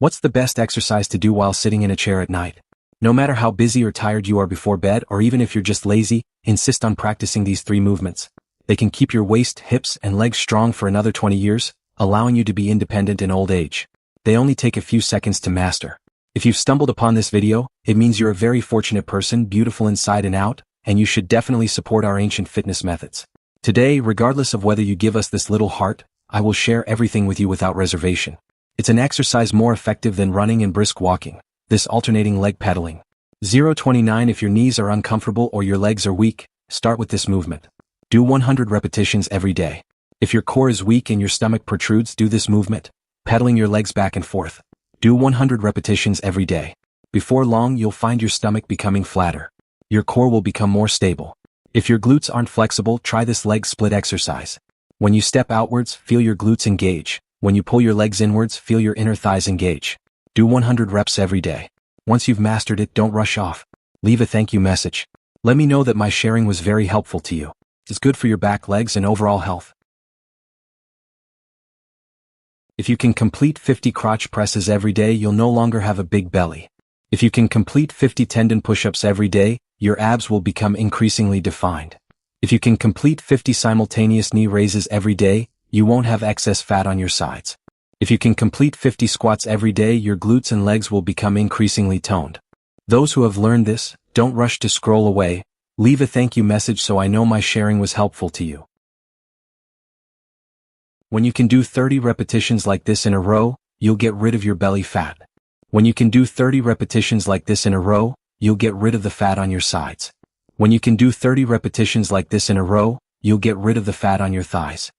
What's the best exercise to do while sitting in a chair at night? No matter how busy or tired you are before bed, or even if you're just lazy, insist on practicing these 3 movements. They can keep your waist, hips, and legs strong for another 20 years, allowing you to be independent in old age. They only take a few seconds to master. If you've stumbled upon this video, it means you're a very fortunate person, beautiful inside and out, and you should definitely support our ancient fitness methods. Today, regardless of whether you give us this little heart, I will share everything with you without reservation. It's an exercise more effective than running and brisk walking, this alternating leg pedaling. 029 If your knees are uncomfortable or your legs are weak, start with this movement. Do 100 repetitions every day. If your core is weak and your stomach protrudes, do this movement, pedaling your legs back and forth. Do 100 repetitions every day. Before long, you'll find your stomach becoming flatter. Your core will become more stable. If your glutes aren't flexible, try this leg split exercise. When you step outwards, feel your glutes engage. When you pull your legs inwards, feel your inner thighs engage. Do 100 reps every day. Once you've mastered it, don't rush off. Leave a thank you message. Let me know that my sharing was very helpful to you. It's good for your back, legs, and overall health. If you can complete 50 crotch presses every day, you'll no longer have a big belly. If you can complete 50 tendon push-ups every day, your abs will become increasingly defined. If you can complete 50 simultaneous knee raises every day, you won't have excess fat on your sides. If you can complete 50 squats every day, your glutes and legs will become increasingly toned. Those who have learned this, don't rush to scroll away. Leave a thank you message so I know my sharing was helpful to you. When you can do 30 repetitions like this in a row, you'll get rid of your belly fat. When you can do 30 repetitions like this in a row, you'll get rid of the fat on your sides. When you can do 30 repetitions like this in a row, you'll get rid of the fat on your thighs.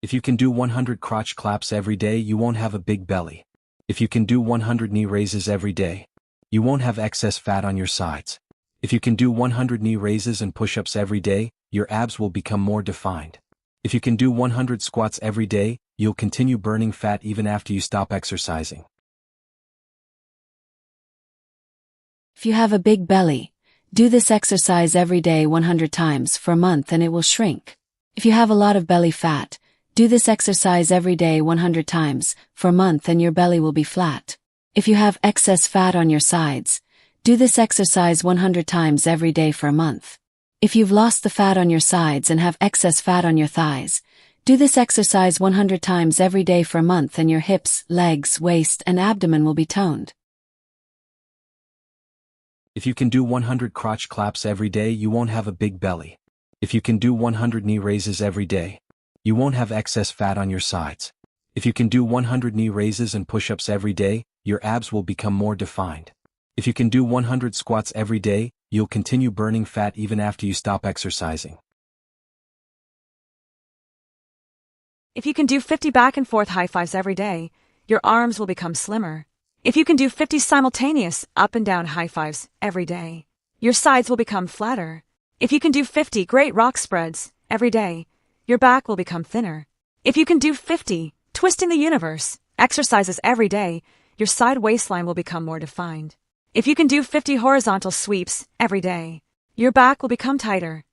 If you can do 100 crotch claps every day, you won't have a big belly. If you can do 100 knee raises every day, you won't have excess fat on your sides. If you can do 100 knee raises and push-ups every day, your abs will become more defined. If you can do 100 squats every day, you'll continue burning fat even after you stop exercising. If you have a big belly, do this exercise every day 100 times for a month and it will shrink. If you have a lot of belly fat, do this exercise every day 100 times for a month and your belly will be flat. If you have excess fat on your sides, do this exercise 100 times every day for a month. If you've lost the fat on your sides and have excess fat on your thighs, do this exercise 100 times every day for a month and your hips, legs, waist, and abdomen will be toned. If you can do 100 crotch claps every day, you won't have a big belly. If you can do 100 knee raises every day, you won't have excess fat on your sides. If you can do 100 knee raises and push-ups every day, your abs will become more defined. If you can do 100 squats every day, you'll continue burning fat even after you stop exercising. If you can do 50 back and forth high fives every day, your arms will become slimmer. If you can do 50 simultaneous up and down high fives every day, your sides will become flatter. If you can do 50 great rock spreads every day, your back will become thinner. If you can do 50 twisting the universe exercises every day, your side waistline will become more defined. If you can do 50 horizontal sweeps every day, your back will become tighter.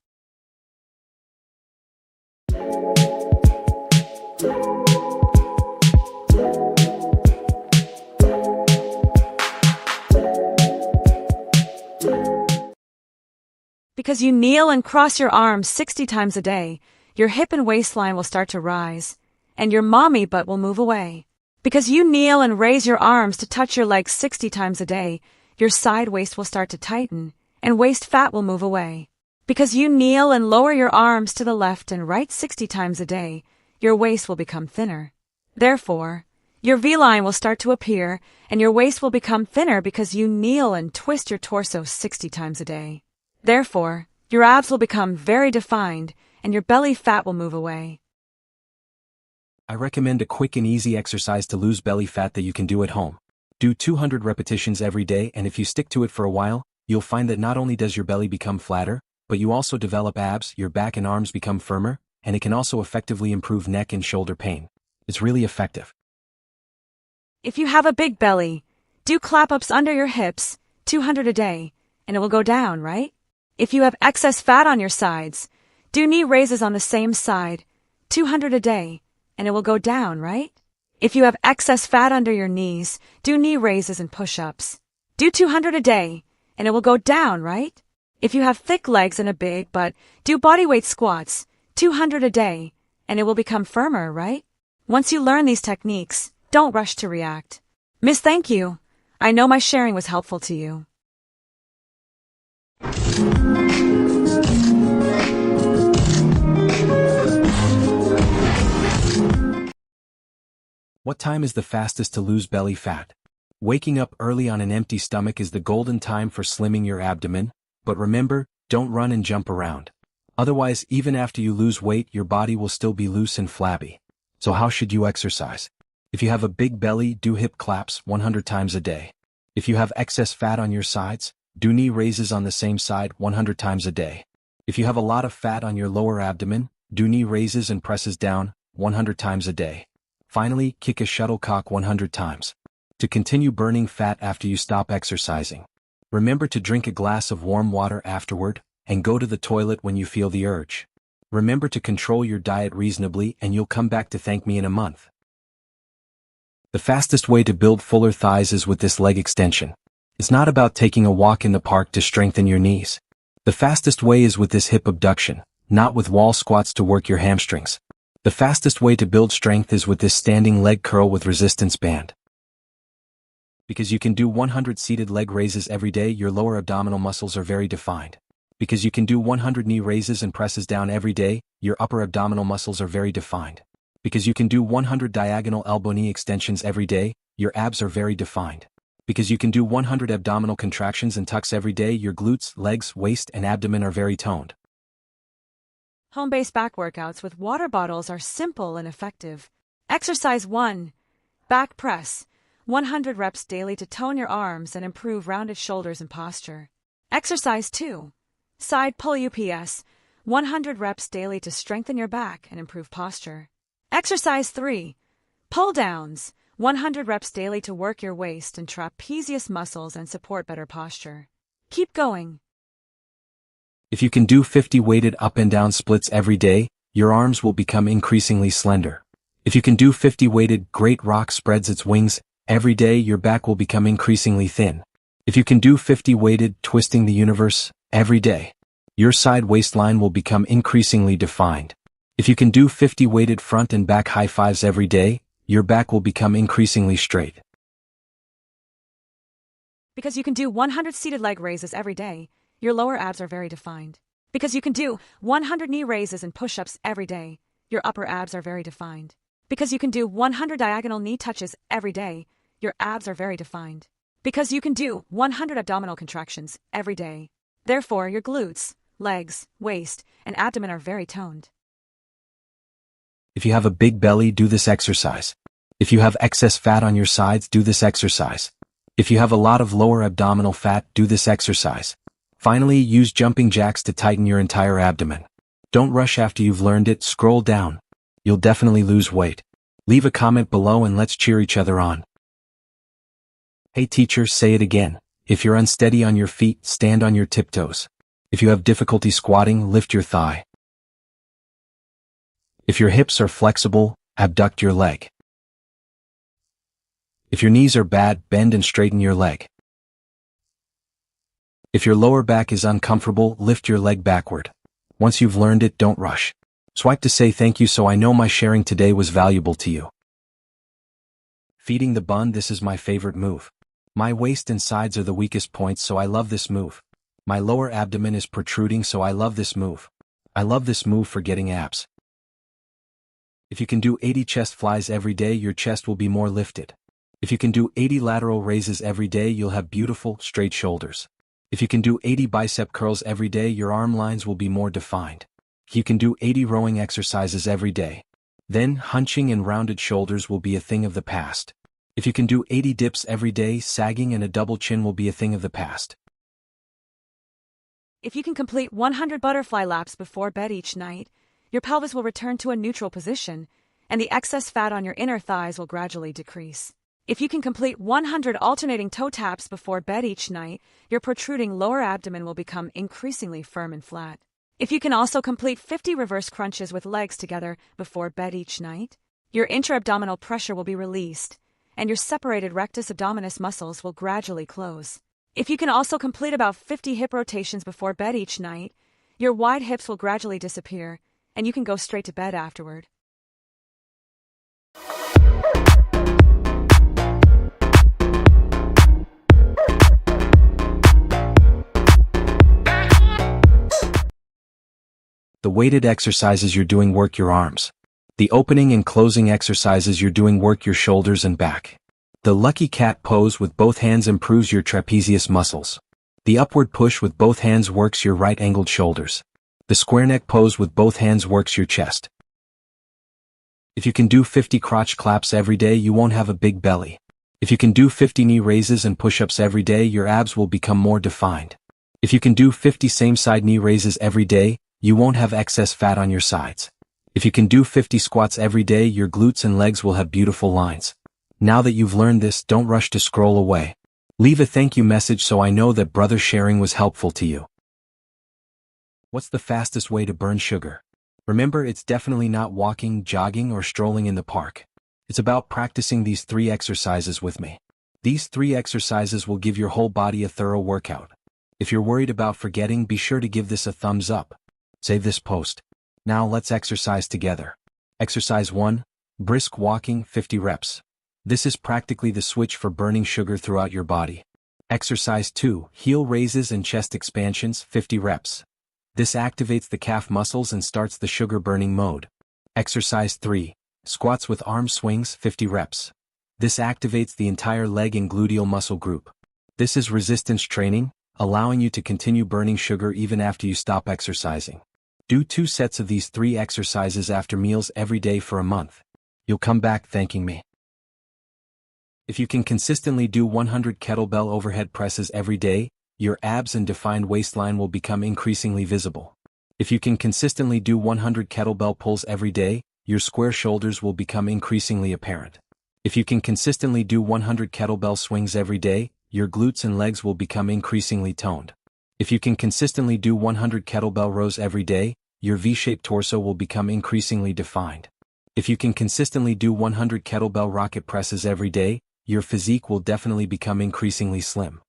Because you kneel and cross your arms 60 times a day, your hip and waistline will start to rise, and your mommy butt will move away. Because you kneel and raise your arms to touch your legs 60 times a day, your side waist will start to tighten, and waist fat will move away. Because you kneel and lower your arms to the left and right 60 times a day, your waist will become thinner. Therefore, your V-line will start to appear, and your waist will become thinner because you kneel and twist your torso 60 times a day. Therefore, your abs will become very defined, and your belly fat will move away. I recommend a quick and easy exercise to lose belly fat that you can do at home. Do 200 repetitions every day, and if you stick to it for a while, you'll find that not only does your belly become flatter, but you also develop abs, your back and arms become firmer, and it can also effectively improve neck and shoulder pain. It's really effective. If you have a big belly, do clap-ups under your hips, 200 a day, and it will go down, right? If you have excess fat on your sides, do knee raises on the same side, 200 a day, and it will go down, right? If you have excess fat under your knees, do knee raises and push-ups. Do 200 a day, and it will go down, right? If you have thick legs and a big butt, do bodyweight squats, 200 a day, and it will become firmer, right? Once you learn these techniques, don't rush to react. Miss, thank you. I know my sharing was helpful to you. What time is the fastest to lose belly fat? Waking up early on an empty stomach is the golden time for slimming your abdomen, but remember, don't run and jump around. Otherwise, even after you lose weight, your body will still be loose and flabby. So how should you exercise? If you have a big belly, do hip claps 100 times a day. If you have excess fat on your sides, do knee raises on the same side 100 times a day. If you have a lot of fat on your lower abdomen, do knee raises and presses down 100 times a day. Finally, kick a shuttlecock 100 times. To continue burning fat after you stop exercising, remember to drink a glass of warm water afterward, and go to the toilet when you feel the urge. Remember to control your diet reasonably and you'll come back to thank me in a month. The fastest way to build fuller thighs is with this leg extension. It's not about taking a walk in the park to strengthen your knees. The fastest way is with this hip abduction, not with wall squats to work your hamstrings. The fastest way to build strength is with this standing leg curl with resistance band. Because you can do 100 seated leg raises every day, your lower abdominal muscles are very defined. Because you can do 100 knee raises and presses down every day, your upper abdominal muscles are very defined. Because you can do 100 diagonal elbow knee extensions every day, your abs are very defined. Because you can do 100 abdominal contractions and tucks every day, your glutes, legs, waist, and abdomen are very toned. Home-based back workouts with water bottles are simple and effective. Exercise 1. Back press. 100 reps daily to tone your arms and improve rounded shoulders and posture. Exercise 2. Side pull UPS. 100 reps daily to strengthen your back and improve posture. Exercise 3. Pull downs. 100 reps daily to work your waist and trapezius muscles and support better posture. Keep going. If you can do 50 weighted up and down splits every day, your arms will become increasingly slender. If you can do 50 weighted great rock spreads its wings every day, your back will become increasingly thin. If you can do 50 weighted twisting the universe every day, your side waistline will become increasingly defined. If you can do 50 weighted front and back high fives every day, your back will become increasingly straight. Because you can do 100 seated leg raises every day, your lower abs are very defined. Because you can do 100 knee raises and push-ups every day, your upper abs are very defined. Because you can do 100 diagonal knee touches every day, your abs are very defined. Because you can do 100 abdominal contractions every day. Therefore, your glutes, legs, waist, and abdomen are very toned. If you have a big belly, do this exercise. If you have excess fat on your sides, do this exercise. If you have a lot of lower abdominal fat, do this exercise. Finally, use jumping jacks to tighten your entire abdomen. Don't rush after you've learned it, scroll down. You'll definitely lose weight. Leave a comment below and let's cheer each other on. Hey teacher, say it again. If you're unsteady on your feet, stand on your tiptoes. If you have difficulty squatting, lift your thigh. If your hips are flexible, abduct your leg. If your knees are bad, bend and straighten your leg. If your lower back is uncomfortable, lift your leg backward. Once you've learned it, don't rush. Swipe to say thank you so I know my sharing today was valuable to you. Feeding the bun, this is my favorite move. My waist and sides are the weakest points, so I love this move. My lower abdomen is protruding, so I love this move. I love this move for getting abs. If you can do 80 chest flies every day, your chest will be more lifted. If you can do 80 lateral raises every day, you'll have beautiful, straight shoulders. If you can do 80 bicep curls every day, your arm lines will be more defined. If you can do 80 rowing exercises every day, then hunching and rounded shoulders will be a thing of the past. If you can do 80 dips every day, sagging and a double chin will be a thing of the past. If you can complete 100 butterfly laps before bed each night, your pelvis will return to a neutral position, and the excess fat on your inner thighs will gradually decrease. If you can complete 100 alternating toe taps before bed each night, your protruding lower abdomen will become increasingly firm and flat. If you can also complete 50 reverse crunches with legs together before bed each night, Your intra-abdominal pressure will be released, and your separated rectus abdominis muscles will gradually close. If you can also complete about 50 hip rotations before bed each night, your wide hips will gradually disappear, and you can go straight to bed afterward. The weighted exercises you're doing work your arms. The opening and closing exercises you're doing work your shoulders and back. The lucky cat pose with both hands improves your trapezius muscles. The upward push with both hands works your right-angled shoulders. The square neck pose with both hands works your chest. If you can do 50 crotch claps every day, you won't have a big belly. If you can do 50 knee raises and push-ups every day, your abs will become more defined. If you can do 50 same-side knee raises every day, you won't have excess fat on your sides. If you can do 50 squats every day, your glutes and legs will have beautiful lines. Now that you've learned this, don't rush to scroll away. Leave a thank you message so I know that brother sharing was helpful to you. What's the fastest way to burn sugar? Remember, it's definitely not walking, jogging, or strolling in the park. It's about practicing these 3 exercises with me. These 3 exercises will give your whole body a thorough workout. If you're worried about forgetting, be sure to give this a thumbs up. Save this post. Now let's exercise together. Exercise 1. Brisk walking, 50 reps. This is practically the switch for burning sugar throughout your body. Exercise 2. Heel raises and chest expansions, 50 reps. This activates the calf muscles and starts the sugar burning mode. Exercise 3. Squats with arm swings, 50 reps. This activates the entire leg and gluteal muscle group. This is resistance training, allowing you to continue burning sugar even after you stop exercising. Do 2 sets of these 3 exercises after meals every day for a month. You'll come back thanking me. If you can consistently do 100 kettlebell overhead presses every day, your abs and defined waistline will become increasingly visible. If you can consistently do 100 kettlebell pulls every day, your square shoulders will become increasingly apparent. If you can consistently do 100 kettlebell swings every day, your glutes and legs will become increasingly toned. If you can consistently do 100 kettlebell rows every day, your V-shaped torso will become increasingly defined. If you can consistently do 100 kettlebell rocket presses every day, your physique will definitely become increasingly slim.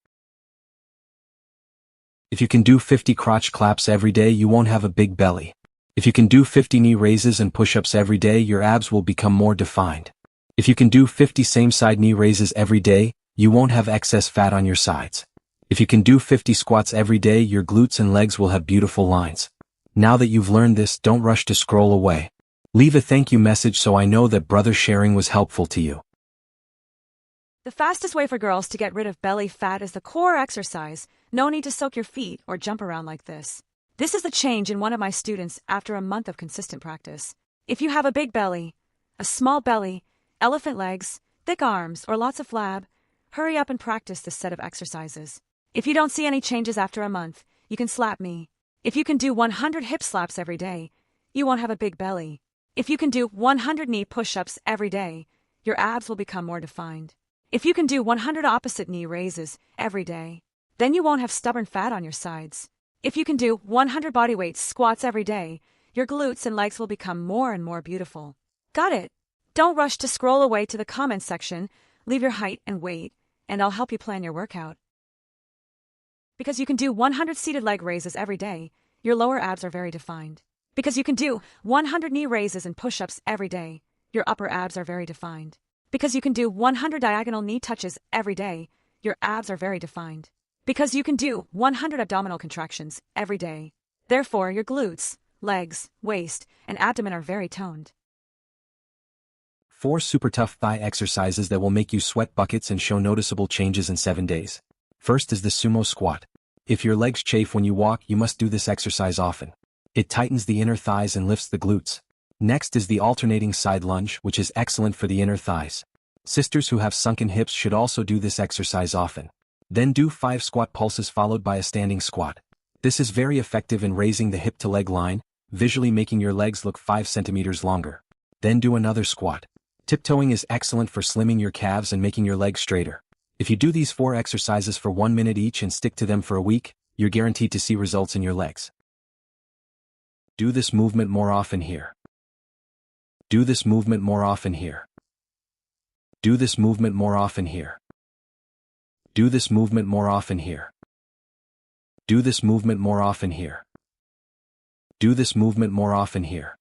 If you can do 50 crotch claps every day, you won't have a big belly. If you can do 50 knee raises and push-ups every day, your abs will become more defined. If you can do 50 same-side knee raises every day, you won't have excess fat on your sides. If you can do 50 squats every day, your glutes and legs will have beautiful lines. Now that you've learned this, don't rush to scroll away. Leave a thank you message so I know that brother sharing was helpful to you. The fastest way for girls to get rid of belly fat is the core exercise. No need to soak your feet or jump around like this. This is the change in one of my students after a month of consistent practice. If you have a big belly, a small belly, elephant legs, thick arms, or lots of flab, hurry up and practice this set of exercises. If you don't see any changes after a month, you can slap me. If you can do 100 hip slaps every day, you won't have a big belly. If you can do 100 knee push-ups every day, your abs will become more defined. If you can do 100 opposite knee raises every day, then you won't have stubborn fat on your sides. If you can do 100 bodyweight squats every day, your glutes and legs will become more and more beautiful. Got it? Don't rush to scroll away to the comments section, leave your height and weight, and I'll help you plan your workout. Because you can do 100 seated leg raises every day, your lower abs are very defined. Because you can do 100 knee raises and push-ups every day, your upper abs are very defined. Because you can do 100 diagonal knee touches every day, your abs are very defined. Because you can do 100 abdominal contractions every day. Therefore, your glutes, legs, waist, and abdomen are very toned. 4 super tough thigh exercises that will make you sweat buckets and show noticeable changes in 7 days. First is the sumo squat. If your legs chafe when you walk, you must do this exercise often. It tightens the inner thighs and lifts the glutes. Next is the alternating side lunge, which is excellent for the inner thighs. Sisters who have sunken hips should also do this exercise often. Then do 5 squat pulses followed by a standing squat. This is very effective in raising the hip to leg line, visually making your legs look 5 centimeters longer. Then do another squat. Tiptoeing is excellent for slimming your calves and making your legs straighter. If you do these 4 exercises for 1 minute each and stick to them for a week, you're guaranteed to see results in your legs. Do this movement more often here. Do this movement more often here. Do this movement more often here. Do this movement more often here. Do this movement more often here. Do this movement more often here.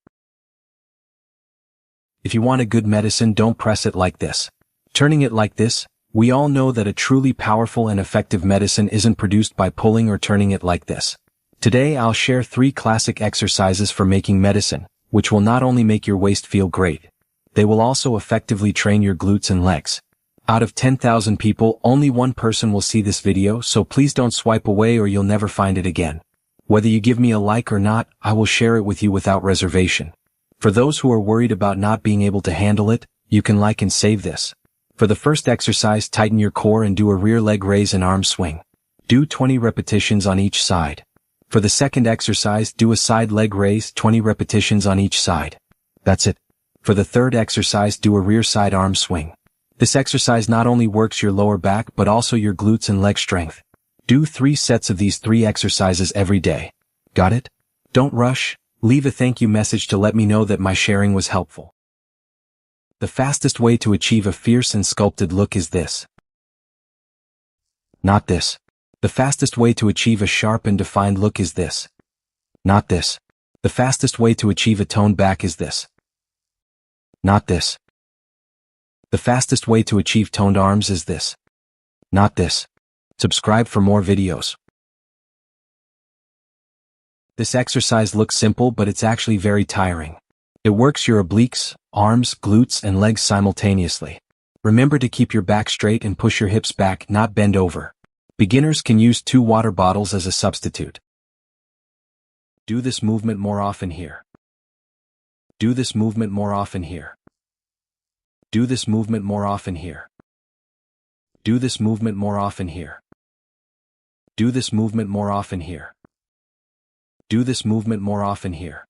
If you want a good medicine, don't press it like this. Turning it like this, we all know that a truly powerful and effective medicine isn't produced by pulling or turning it like this. Today I'll share 3 classic exercises for making medicine, which will not only make your waist feel great, they will also effectively train your glutes and legs. Out of 10,000 people, only 1 person will see this video, so please don't swipe away or you'll never find it again. Whether you give me a like or not, I will share it with you without reservation. For those who are worried about not being able to handle it, you can like and save this. For the first exercise, tighten your core and do a rear leg raise and arm swing. Do 20 repetitions on each side. For the second exercise, do a side leg raise, 20 repetitions on each side. That's it. For the third exercise, do a rear side arm swing. This exercise not only works your lower back but also your glutes and leg strength. Do 3 sets of these 3 exercises every day. Got it? Don't rush. Leave a thank you message to let me know that my sharing was helpful. The fastest way to achieve a fierce and sculpted look is this. Not this. The fastest way to achieve a sharp and defined look is this. Not this. The fastest way to achieve a toned back is this. Not this. The fastest way to achieve toned arms is this. Not this. Subscribe for more videos. This exercise looks simple, but it's actually very tiring. It works your obliques, arms, glutes, and legs simultaneously. Remember to keep your back straight and push your hips back, not bend over. Beginners can use 2 water bottles as a substitute. Do this movement more often here. Do this movement more often here. Do this movement more often here. Do this movement more often here. Do this movement more often here. Do this movement more often here.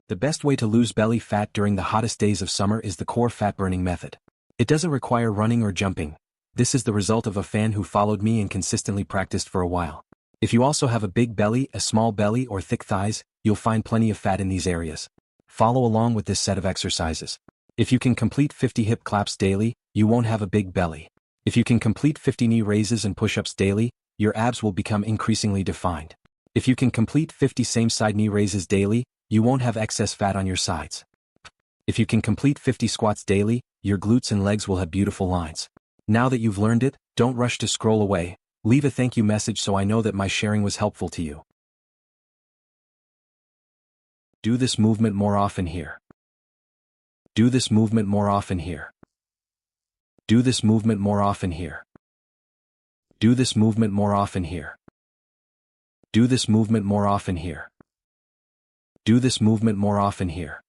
The best way to lose belly fat during the hottest days of summer is the core fat burning method. It doesn't require running or jumping. This is the result of a fan who followed me and consistently practiced for a while. If you also have a big belly, a small belly, or thick thighs, you'll find plenty of fat in these areas. Follow along with this set of exercises. If you can complete 50 hip claps daily, you won't have a big belly. If you can complete 50 knee raises and push-ups daily, your abs will become increasingly defined. If you can complete 50 same-side knee raises daily, you won't have excess fat on your sides. If you can complete 50 squats daily, your glutes and legs will have beautiful lines. Now that you've learned it, don't rush to scroll away. Leave a thank you message so I know that my sharing was helpful to you. Do this movement more often here. Do this movement more often here. Do this movement more often here. Do this movement more often here. Do this movement more often here. Do this movement more often here.